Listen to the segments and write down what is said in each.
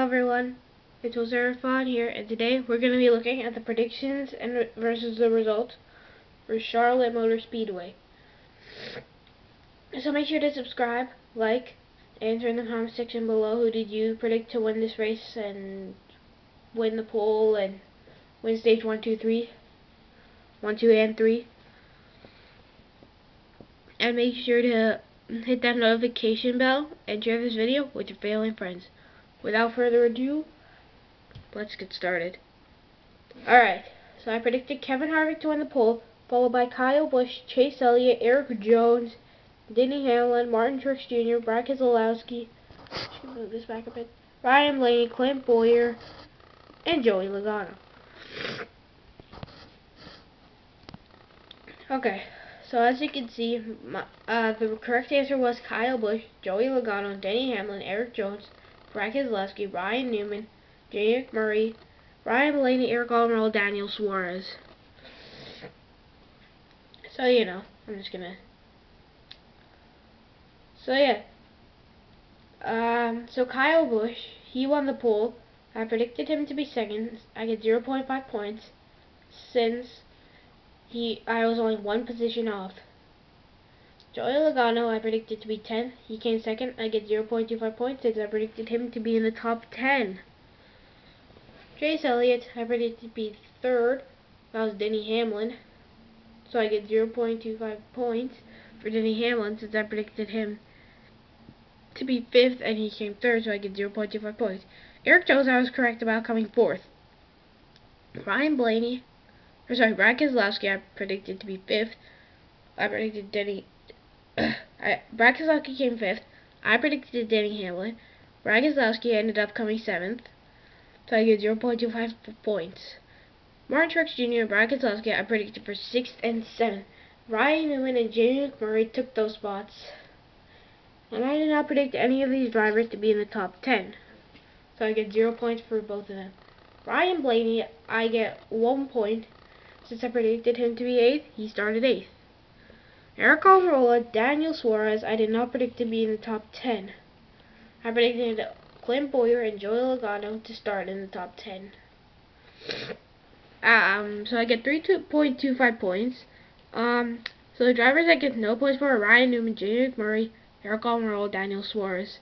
everyone, it's Ozerafon here, and today we're going to be looking at the predictions and versus the results for Charlotte Motor Speedway. So make sure to subscribe, like, answer in the comment section below who did you predict to win this race and win the pole and win stage 1, 2, 3. 1, 2, and 3. And make sure to hit that notification bell and share this video with your family and friends. Without further ado, let's get started. Alright, so I predicted Kevin Harvick to win the pole, followed by Kyle Busch, Chase Elliott, Eric Jones, Denny Hamlin, Martin Truex Jr., Brad Keselowski, move this back a bit, Ryan Blaney, Clint Bowyer, and Joey Logano. Okay, so as you can see, the correct answer was Kyle Busch, Joey Logano, Denny Hamlin, Eric Jones, Brad Keselowski, Ryan Newman, Jay McMurray, Ryan Blaney, Eric Almirola, Daniel Suarez. So, I'm just gonna... So, yeah. So Kyle Busch, he won the pole. I predicted him to be second. I get 0.5 points since I was only one position off. Joey Logano, I predicted to be 10th. He came second. I get 0.25 points since I predicted him to be in the top 10. Chase Elliott, I predicted to be 3rd. That was Denny Hamlin. So I get 0.25 points for Denny Hamlin since I predicted him to be 5th and he came 3rd, so I get 0.25 points. Eric Jones, I was correct about coming 4th. Brad Keselowski, I predicted to be 5th. I predicted Brad Keselowski came 5th. I predicted Denny Hamlin. Brad Keselowski ended up coming 7th. So I get 0.25 points. Martin Truex Jr. and Brad Keselowski I predicted for 6th and 7th. Ryan Newman and Jamie McMurray took those spots. And I did not predict any of these drivers to be in the top 10. So I get 0 points for both of them. Ryan Blaney, I get 1 point. Since I predicted him to be 8th, he started 8th. Eric Almirola, Daniel Suarez, I did not predict to be in the top 10. I predicted Clint Bowyer and Joey Logano to start in the top 10. So I get 3.25 points. So the drivers I get no points for are Ryan Newman, Jamie McMurray, Eric Almirola, Daniel Suarez.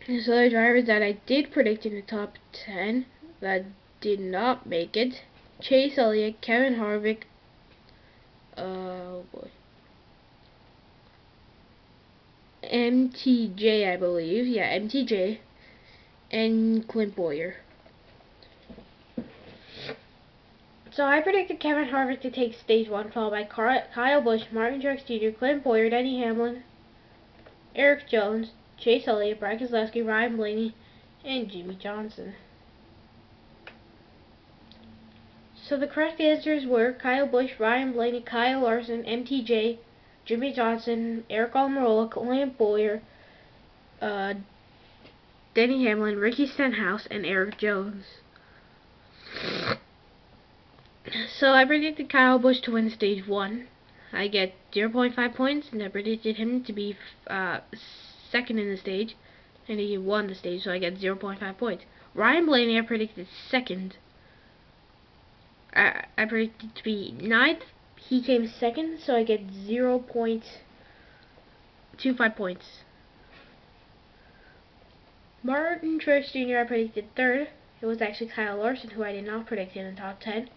So the drivers that I did predict in the top 10 that did not make it: Chase Elliott, Kevin Harvick, MTJ, I believe. Yeah, MTJ. And Clint Bowyer. So I predicted Kevin Harvick to take stage 1, followed by Kyle Busch, Martin Truex Jr., Clint Bowyer, Denny Hamlin, Eric Jones, Chase Elliott, Brad Keselowski, Ryan Blaney, and Jimmie Johnson. So the correct answers were Kyle Busch, Ryan Blaney, Kyle Larson, MTJ, Jimmie Johnson, Eric Almirola, Clint Bowyer, Denny Hamlin, Ricky Stenhouse, and Eric Jones. So I predicted Kyle Busch to win stage 1. I get 0.5 points, and I predicted him to be 2nd in the stage, and he won the stage, so I get 0.5 points. Ryan Blaney, I predicted 2nd. I predicted to be 9th. He came 2nd, so I get 0.25 points. Martin Truex Jr. I predicted 3rd. It was actually Kyle Larson, who I did not predict in the top 10.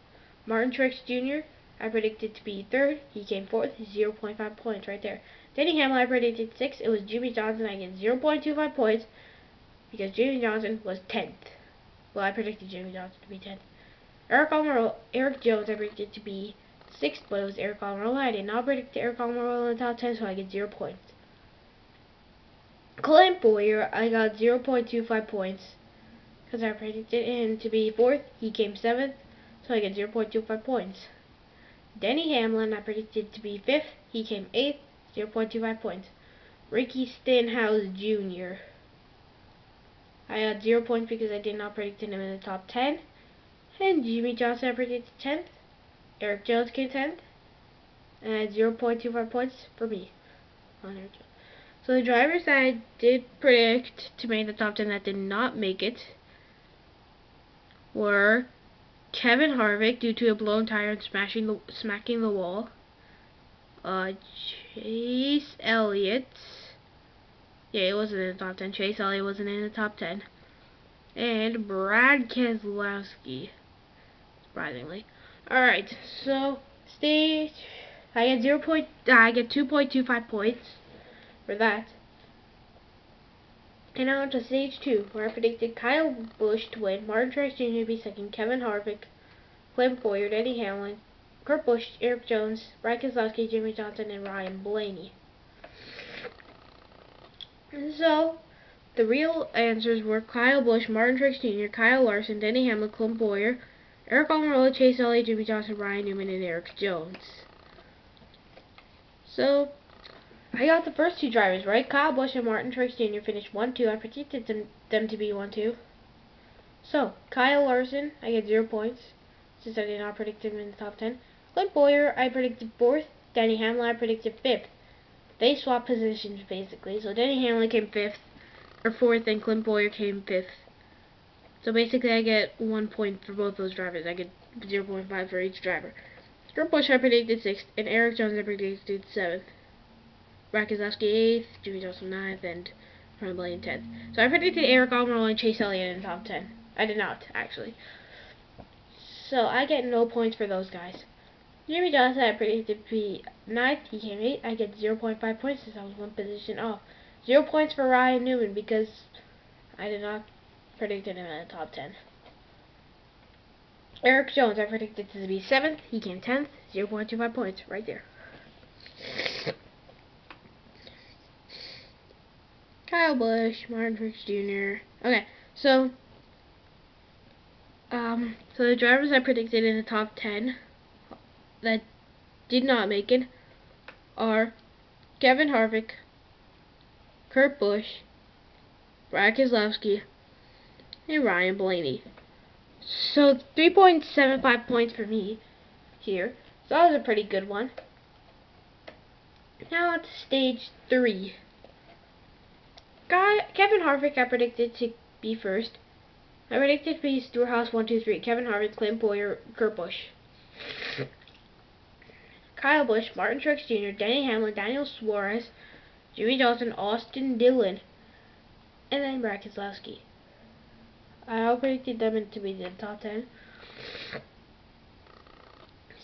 Martin Truex Jr. I predicted to be 3rd. He came 4th. 0.5 points right there. Denny Hamlin, I predicted 6th. It was Jimmie Johnson. I get 0.25 points because Jimmie Johnson was 10th. Well, I predicted Jimmie Johnson to be 10th. Eric Jones, I predicted to be 6th, but it was Eric Almirola. I did not predict Eric Almirola in the top 10, so I get 0 points. Clint Bowyer, I got 0.25 points because I predicted him to be 4th. He came 7th, so I get 0.25 points. Denny Hamlin, I predicted to be 5th. He came 8th, 0.25 points. Ricky Stenhouse Jr. I got 0 points because I did not predict him in the top 10. And Jimmie Johnson, I predicted 10th. Eric Jones came 10th. And 0.25 points for me on Eric Jones. So the drivers that I did predict to make the top 10 that did not make it were Kevin Harvick due to a blown tire and smacking the wall. Chase Elliott. Yeah, it wasn't in the top 10. Chase Elliott wasn't in the top 10. And Brad Keselowski, surprisingly. Alright, so stage I get 2.25 points for that. And now on to stage 2, where I predicted Kyle Busch to win, Martin Truex Jr. to be second, Kevin Harvick, Clint Bowyer, Denny Hamlin, Kurt Busch, Eric Jones, Brad Keselowski, Jimmy Johnson, and Ryan Blaney. And so the real answers were Kyle Busch, Martin Truex Jr., Kyle Larson, Denny Hamlin, Clint Bowyer, Eric Almirola, Chase Elliott, Jimmy Johnson, Ryan Newman, and Eric Jones. So I got the first two drivers right. Kyle Busch and Martin Truex Jr. finished 1-2. I predicted them to be 1-2. So Kyle Larson, I get 0 points since I did not predict him in the top 10. Clint Bowyer, I predicted 4th. Denny Hamlin, I predicted 5th. They swapped positions basically. So Denny Hamlin came 5th or 4th, and Clint Bowyer came 5th. So basically, I get 1 point for both those drivers. I get 0.5 for each driver. Kurt Busch, I predicted 6th, and Eric Jones, I predicted 7th. Brad Keselowski 8th, Jimmy Johnson 9th, and Ryan Blaney 10th. So I predicted Eric Almirola and Chase Elliott in the top 10. I did not, actually. So I get no points for those guys. Jimmy Johnson, I predicted to be 9th. He came 8th. I get 0.5 points since I was 1 position off. 0 points for Ryan Newman because I did not predicted him in the top 10. Eric Jones, I predicted to be 7th. He came 10th. 0.25 points right there. Kyle Busch, Martin Truex Jr. Okay, so the drivers I predicted in the top 10 that did not make it are Kevin Harvick, Kurt Busch, Brad Keselowski, and Ryan Blaney. So 3.75 points for me here. So that was a pretty good one. Now it's stage 3. Kevin Harvick I predicted to be first. I predicted to be Stewart-Haas 1, 2, 3. Kevin Harvick, Clint Bowyer, Kurt Busch. Kyle Busch, Martin Truex Jr., Denny Hamlin, Daniel Suarez, Jimmy Johnson, Austin Dillon, and then Brad Keselowski. I all predicted them to be in the top 10.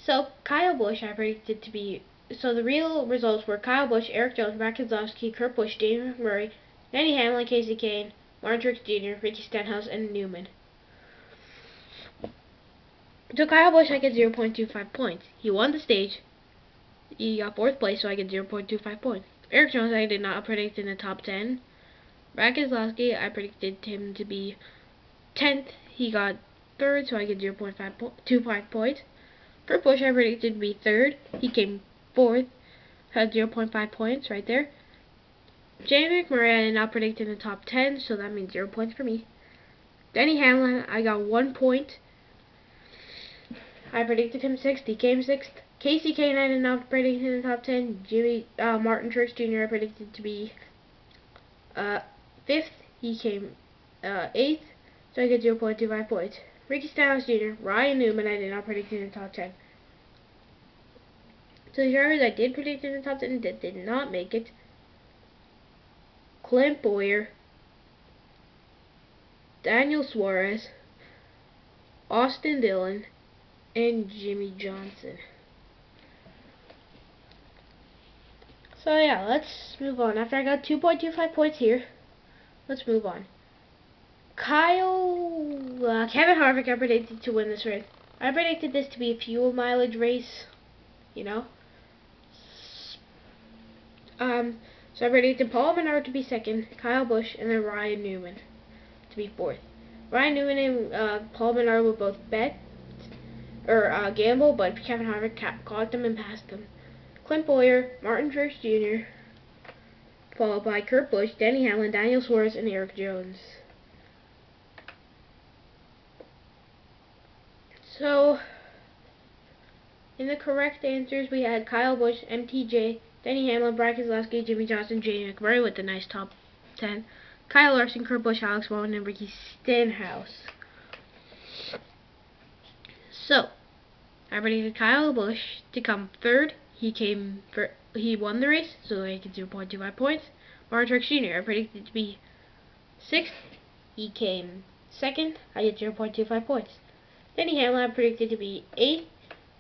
So Kyle Busch I predicted to be. So the real results were Kyle Busch, Eric Jones, Brad Keselowski, Kurt Busch, Jamie Murray, Denny Hamlin, Casey Kane, Martin Truex Jr., Ricky Stenhouse, and Newman. So Kyle Busch I get 0.25 points. He won the stage. He got 4th place, so I get 0.25 points. Eric Jones I did not predict in the top 10. Brad Keselowski I predicted him to be 10th. He got 3rd, so I get 0.25 points. Kurt Busch I predicted to be 3rd. He came 4th. Had 0.5 points right there. Jamie McMurray I did not predict in the top 10, so that means 0 points for me. Denny Hamlin I got 1 point. I predicted him 6th. He came 6th. Casey Kane I did not predict in the top 10. Martin Truex Jr. I predicted to be 5th. He came 8th, so I get 0.25 points. Ricky Stenhouse Jr., Ryan Newman I did not predict in the top 10. So the drivers I did predict in the top 10 that did not make it: Clint Bowyer, Daniel Suarez, Austin Dillon, and Jimmy Johnson. So yeah, let's move on. After I got 2.25 points here, let's move on. Kevin Harvick I predicted to win this race. I predicted this to be a fuel mileage race, you know. So I predicted Paul Menard to be 2nd, Kyle Busch, and then Ryan Newman to be 4th. Ryan Newman and Paul Menard would both gamble, but Kevin Harvick caught them and passed them. Clint Bowyer, Martin Truex Jr., followed by Kurt Busch, Denny Hamlin, Daniel Suarez, and Eric Jones. So, in the correct answers, we had Kyle Busch, MTJ, Denny Hamlin, Brad Keselowski, Jimmy Johnson, Jamie McMurray with a nice top 10. Kyle Larson, Kurt Busch, Alex Bowman, and Ricky Stenhouse. So, I predicted Kyle Busch to come third. He won the race, so I get 0.25 points. Martin Truex Jr. I predicted to be sixth. He came second. I get 0.25 points. Denny Hamlin I predicted to be eighth.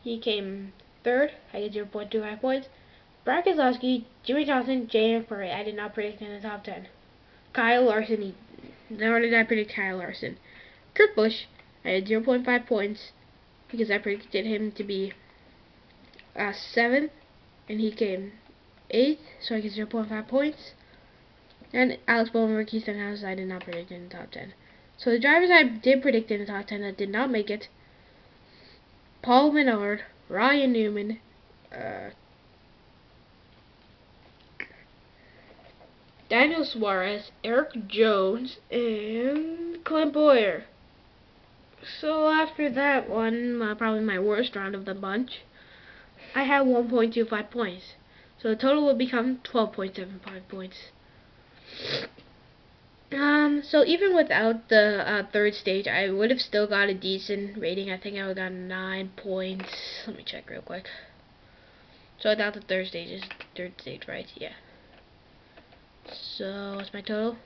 He came third. I get 0.25 points. Brad Keselowski, Jimmy Johnson, Jamie McMurray. I did not predict in the top 10. Kyle Larson. Nor did I predict Kyle Larson. Kurt Busch. I had 0.5 points because I predicted him to be 7th, and he came 8th, so I get 0.5 points. And Alex Bowman, Ricky Stenhouse, I did not predict in the top 10. So the drivers I did predict in the top 10 that did not make it: Paul Menard, Ryan Newman, Daniel Suarez, Eric Jones, and Clint Boyer. So after that one, probably my worst round of the bunch, I had 1.25 points. So the total would become 12.75 points. So even without the third stage, I would have still got a decent rating. I think I would have gotten 9 points. Let me check real quick. So without the third stage, right? Yeah. So what's my total?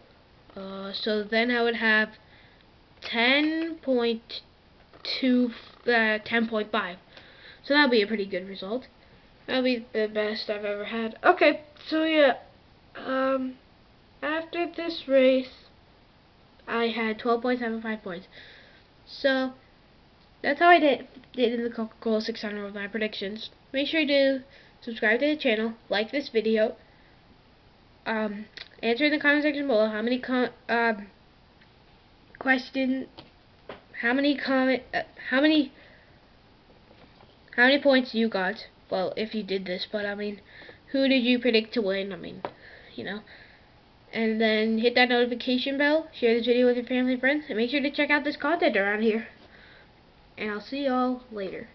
So then I would have 10.5. So that'll be a pretty good result. That'll be the best I've ever had. Okay, so yeah. After this race, I had 12.75 points. So that's how I did in the Coca-Cola 600 with my predictions. Make sure to subscribe to the channel, like this video, answer in the comment section below how many points you got. Well, if you did this, but I mean, who did you predict to win? I mean, you know. And then hit that notification bell, share this video with your family and friends, and make sure to check out this content around here. And I'll see y'all later.